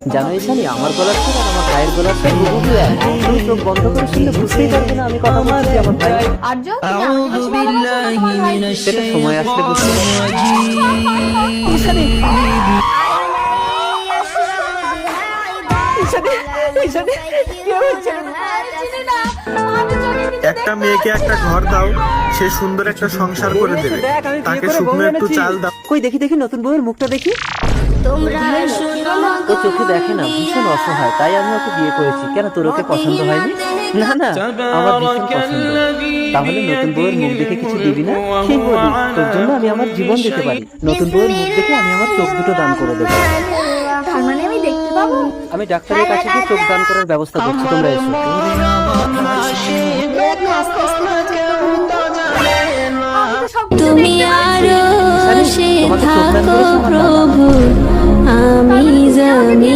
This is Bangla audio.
জানো ইসানি, আমার গলার সুর আর আমার ভাইয়ের গলার সুর হুবহু এক। তুমি চোখ বন্ধ করে শুনলে বুঝতেই পারবে না আমি কথা বলছি আমার ভাই। আর্য, তুমি আমাকে বেশি ভালোবাসো না তোমার ভাইকে? সেটা সময় আসলে বুঝতে পারবে। ইসানি, ইসানি, ইসানি, কি হয়েছে? চিনি না, আমি চোখে কিছু একটা দেখতে মেয়েকে পাচ্ছি একটা না। ঘর দাও, সে সুন্দর একটা সংসার করে দেবে। দেখ, আমি বিয়ে তাকে করে শুকনো বউ একটু এনেছি। চাল দাও। কই দেখি দেখি নতুন বউয়ের মুখটা দেখি। ও চোখে দেখে না, ভীষণ অসহায়, তাই আমি ওকে বিয়ে করেছি। কেন, তোর ওকে পছন্দ হয়নি? না না, আমার ভীষণ পছন্দ। তাহলে নতুন বউয়ের মুখ দেখে কিছু দিবি না? ঠিক বলি, তোর জন্য আমি আমার জীবন দিতে পারি। নতুন বউয়ের মুখ দেখে আমি আমার চোখ দুটো দান করে দেবো। তার মানে আমি দেখতে পাবো? আমি ডাক্তারের কাছে গিয়ে চোখ দান করার ব্যবস্থা করছি, তোমরা এসো। আস্তে আস্তে হচ্ছে তো। আমি তো সব কিছু তুমি দেখতে পাচ্ছি। আরো সে তোমাকে চোখ দান থাকো করেছি আমার বাবা। প্রভু, আমি জানি।